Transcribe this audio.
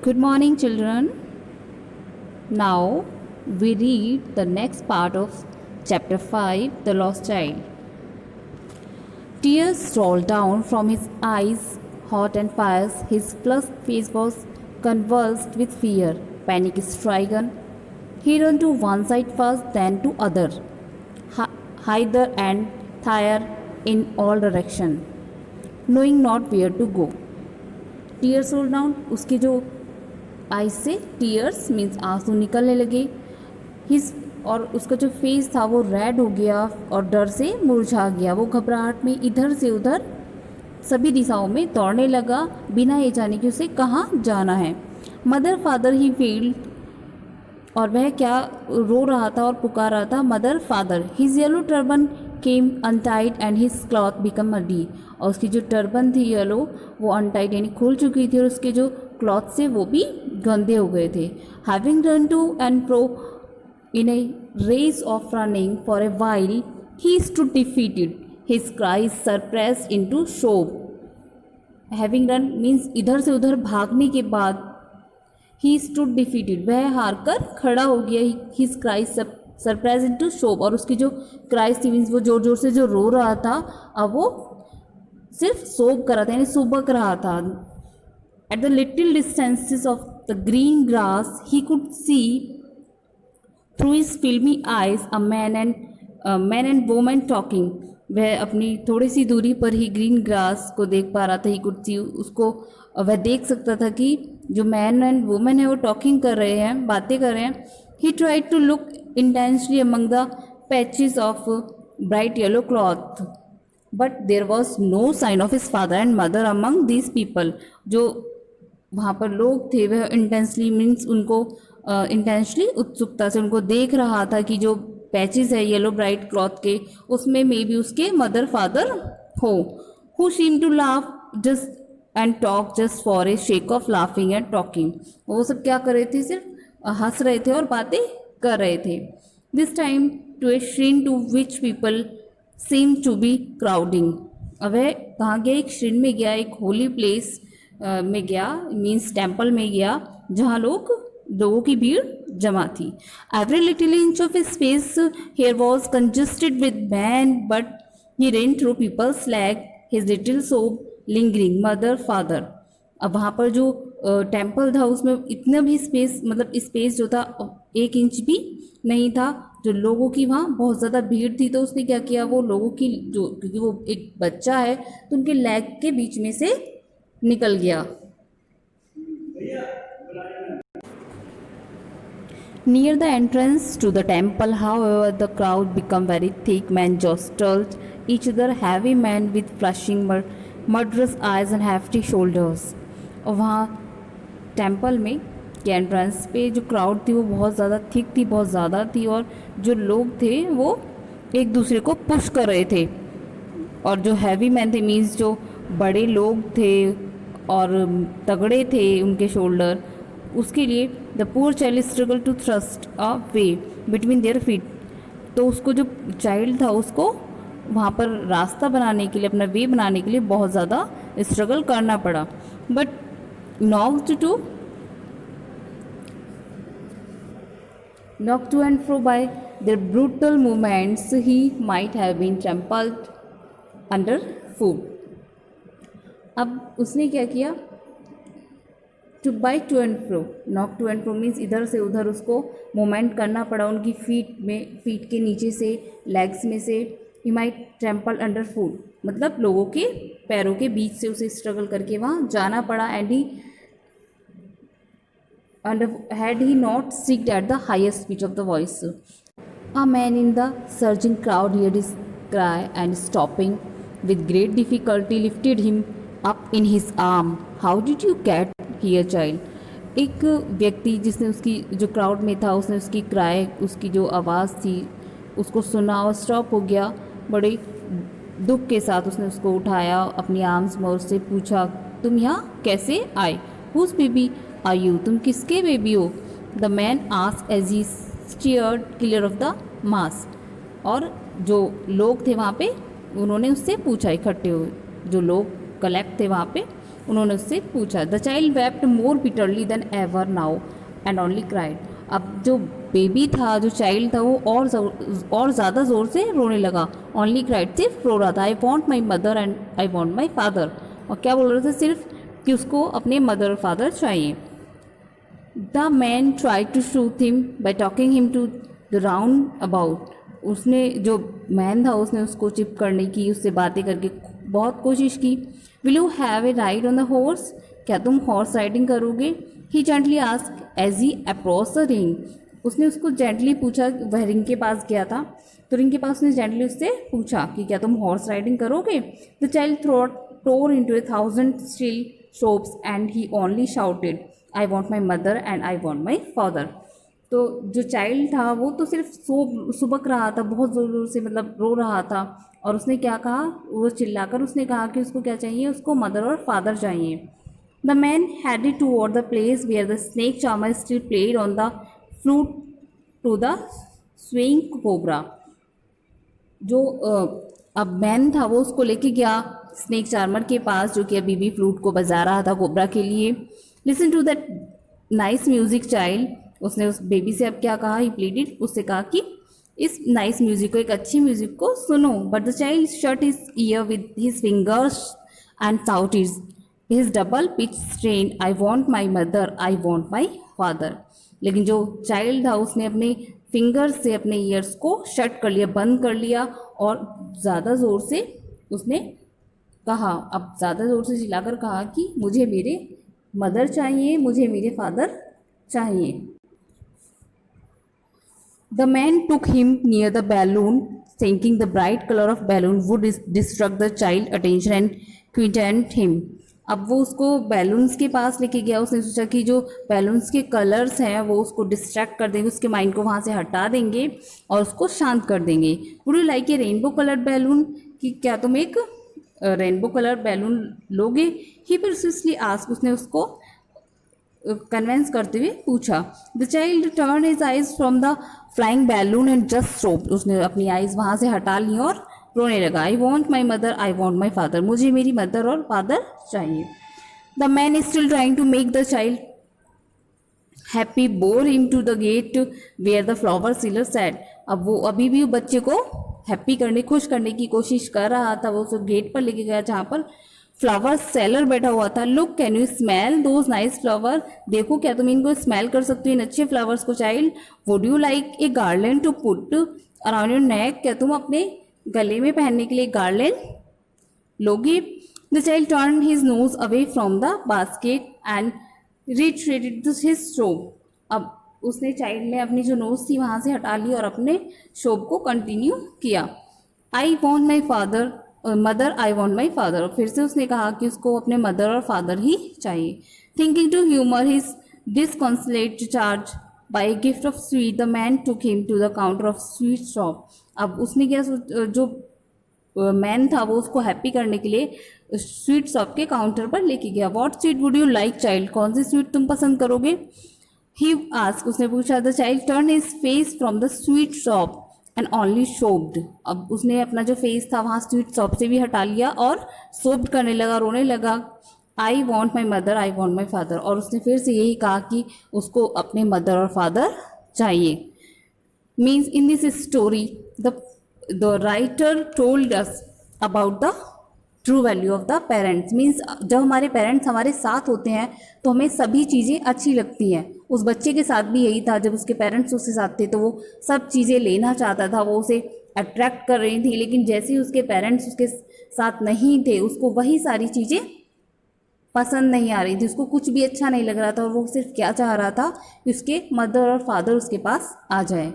Good morning, children. Now we read the next part of chapter 5, The Lost Child. Tears rolled down from his eyes, hot and fierce. His flushed face was convulsed with fear. Panic stricken, he ran to one side first, then to other, hither and thither in all direction, knowing not where to go. Tears roll down, उसके जो eyes से tears means आंसू निकलने लगे. His और उसका जो face था वो रेड हो गया और डर से मुरझा गया. वो घबराहट में इधर से उधर सभी दिशाओं में दौड़ने लगा बिना ये जाने कि उसे कहाँ जाना है. मदर फादर ही फील्ड, और वह क्या रो रहा था और पुकार रहा था, mother father. His yellow turban came untied and his cloth become muddy. और उसकी जो टर्बन थी येलो वो अनटाइड यानी खुल चुकी थी और उसके जो क्लॉथ से वो भी गंदे हो गए थे. Having run to and fro in a race of running for a while he stood defeated, his cries suppressed into sobs. Having run means इधर से उधर भागने के बाद, ही स्टूड डिफीटेड वह हार कर खड़ा हो गया. हिज क्राइज सरप्राइज इनटू शोब, और उसकी जो क्राइज थी मीन्स वो जोर जोर से जो रो रहा था अब वो सिर्फ सोब कर रहा था यानी सुबक रहा था. At the little distances of the green grass he could see through his filmy eyes a man and woman talking. वह अपनी थोड़ी सी दूरी पर ही ग्रीन ग्रास को देख पा रहा था. ही कुड सी, उसको वह देख सकता था कि जो मैन एंड वुमेन है वो टॉकिंग कर रहे हैं, बातें कर रहे हैं. He tried to look intensely among the patches of bright yellow cloth, but there was no sign of his father and mother among these people. जो वहाँ पर लोग थे वह इंटेंसली मीन्स उनको इंटेंसली उत्सुकता से उनको देख रहा था कि जो पैचेस है येलो ब्राइट क्लॉथ के उसमें मे बी उसके मदर फादर हो. Who seem to laugh just and talk just for a sake of laughing and talking. वो सब क्या कर रहे थे, सिर्फ हंस रहे थे और बातें कर रहे थे. This time to a shrine to which people seem to be crowding. वह कहाँ गया, एक श्रीन में गया, एक होली प्लेस में गया मीन्स टेम्पल में गया जहाँ लोगों की भीड़ जमा थी. Every little inch of his space here was congested with man, but he ran through peoples leg his little sob lingering mother father. अब वहाँ पर जो टेम्पल था उसमें इतना भी स्पेस, मतलब स्पेस जो था 1 इंच भी नहीं था. जो लोगों की वहाँ बहुत ज़्यादा भीड़ थी तो उसने क्या किया, वो लोगों की जो, क्योंकि वो एक बच्चा है तो उनके लेग के बीच में से निकल गया. Near the entrance to the temple, however, the crowd became very thick. Men jostled each other, heavy men with flashing murderous eyes and hefty shoulders. और वहाँ टेम्पल में के एंट्रेंस पे जो क्राउड थी वो बहुत ज़्यादा थिक थी, बहुत ज़्यादा थी, और जो लोग थे वो एक दूसरे को पुश कर रहे थे. और जो हैवी मैन थे मीन्स जो बड़े लोग थे और तगड़े थे उनके शोल्डर, उसके लिए the poor child struggle to thrust a way between their feet. तो उसको जो चाइल्ड था उसको वहाँ पर रास्ता बनाने के लिए, अपना वे बनाने के लिए बहुत ज़्यादा स्ट्रगल करना पड़ा. But knocked to and fro by their brutal movements, he might have been trampled under foot. अब उसने क्या किया, to by to and fro, knock to and fro means इधर से उधर उसको मूवमेंट करना पड़ा उनकी फीट के नीचे से, लेग्स में से. He might trample under foot मतलब लोगों के पैरों के बीच से उसे स्ट्रगल करके वहाँ जाना पड़ा. And he had he not shrieked at the highest pitch of the voice. A man in the surging crowd heard his cry and stopping with great difficulty lifted him up in his arm. How did you get here, child? एक व्यक्ति जिसने उसकी जो crowd में था उसने उसकी cry, उसकी जो आवाज़ थी उसको सुना और स्टॉप हो गया. बड़े दुख के साथ उसने उसको उठाया अपनी आर्म्स में और उससे पूछा, तुम यहाँ कैसे आए? Whose baby are you? तुम किसके बेबी हो? The man asked as he stared clear of the mass. और जो लोग थे वहाँ पे उन्होंने उससे पूछा, इकट्ठे हुए जो लोग कलेक्ट थे वहाँ पे, उन्होंने उससे पूछा। The child wept more bitterly then ever now and only cried. अब जो बेबी था, जो चाइल्ड था, वो और ज़्यादा ज़ोर से रोने लगा। ओनली क्राइड, सिर्फ रो रहा था। आई want my mother and I want my father. और क्या बोल रहे थे? सिर्फ कि उसको अपने मदर और फादर चाहिए। The man try to shoot him by talking him to the round about. उसने, जो मैन था, उसने उसको चिप करने की, उससे बातें करके बहुत कोशिश की। Will you have a ride on the horse? क्या तुम हॉर्स राइडिंग करोगे? He gently ask as he approach the ring. उसने उसको जेंटली पूछा, वह रिंग के पास गया था तो रिंग के पास उसने जेंटली उससे पूछा कि क्या तुम हॉर्स राइडिंग करोगे? The child tore into 1,000 steel ropes and he only shouted, I want my mother and I want my father. तो जो चाइल्ड था वो तो सिर्फ सुबक रहा था, बहुत ज़ोर ज़ोर से, मतलब रो रहा था। और उसने क्या कहा? वो चिल्लाकर उसने कहा कि उसको क्या चाहिए? उसको मदर और फादर चाहिए। The man headed toward the place where the snake charmer still played on the flute to the swaying cobra. जो अब मैन था वो उसको लेके गया स्नेक चार्मर के पास, जो कि अभी भी फ्लूट को बजा रहा था कोबरा के लिए। Listen to that nice music child. उसने उस बेबी से अब क्या कहा? ही प्लीडेड, उससे कहा कि इस नाइस म्यूजिक को, एक अच्छी म्यूजिक को सुनो। But the child shut his ear with his fingers and shout his double pitch strain, I want my mother, I want my father. लेकिन जो चाइल्ड था उसने अपने फिंगर से अपने ईयर्स को शट कर लिया, बंद कर लिया, और ज़्यादा ज़ोर से उसने कहा, अब ज़्यादा ज़ोर से चिल्लाकर कहा कि मुझे मेरे मदर चाहिए, मुझे मेरे फादर चाहिए। The man took him near the balloon thinking the bright color of balloon would distract the child attention and quieten him. अब वो उसको बैलून्स के पास लेके गया। उसने सोचा कि जो बैलून्स के कलर्स हैं वो उसको डिस्ट्रैक्ट कर देंगे, उसके माइंड को वहाँ से हटा देंगे और उसको शांत कर देंगे। Would you like A rainbow coloured balloon? कि क्या तुम एक रेनबो कलर बैलून लोगे? ही परसिस्टली आस्क, उसने उसको कन्वेंस करते हुए पूछा। The child turn his eyes from the flying balloon and just stopped. उसने अपनी आइज वहाँ से हटा ली और रोने लगा। I want my mother, I want my father. मुझे मेरी मदर और फादर चाहिए। The man is still trying to make the child happy bore him to the gate where the flower seller said. अब वो अभी भी बच्चे को हैप्पी करने, खुश करने की कोशिश कर रहा था। वो उस गेट पर लेके गया जहाँ पर फ्लावर सेलर बैठा हुआ था। Look, can you smell those nice flower? देखो, क्या तुम इनको स्मेल कर सकते हो, इन अच्छे फ्लावर्स को? Child, would you like a garland to put around your neck? क्या तुम अपने गले में पहनने के लिए गार्लैंड लोगे? The child turn his nose away from the basket and retreated his sob. अब उसने, चाइल्ड ने अपनी जो नोज थी वहाँ से हटा ली और अपने शोब को कंटिन्यू किया। आई want my father mother, I want my father. और फिर से उसने कहा कि उसको अपने मदर और फादर ही चाहिए। Thinking to humour his disconsolate charge by a gift of sweet, the man took him to the counter of sweet shop. अब उसने क्या, जो मैन था वो उसको हैप्पी करने के लिए स्वीट शॉप के काउंटर पर लेके गया। What sweet would you like child? कौन सी स्वीट तुम पसंद करोगे? ही आस्क, उसने पूछा। The child turn his face from the sweet shop and only sobbed. अब उसने अपना जो फेस था वहाँ स्वीट शॉप से भी हटा लिया और सोब्ड करने लगा, रोने लगा। I want my mother, I want my father. और उसने फिर से यही कहा कि उसको अपने मदर और फादर चाहिए। Means in this story the writer told us about the true value of the parents. Means जब हमारे पेरेंट्स हमारे साथ होते हैं तो हमें सभी चीज़ें अच्छी लगती हैं। उस बच्चे के साथ भी यही था, जब उसके पेरेंट्स उसके साथ थे तो वो सब चीज़ें लेना चाहता था, वो उसे अट्रैक्ट कर रही थी। लेकिन जैसे ही उसके पेरेंट्स उसके साथ नहीं थे, उसको वही सारी चीज़ें पसंद नहीं आ रही थी, उसको कुछ भी अच्छा नहीं लग रहा था। और वो सिर्फ क्या चाह रहा था कि उसके मदर और फादर उसके पास आ जाए।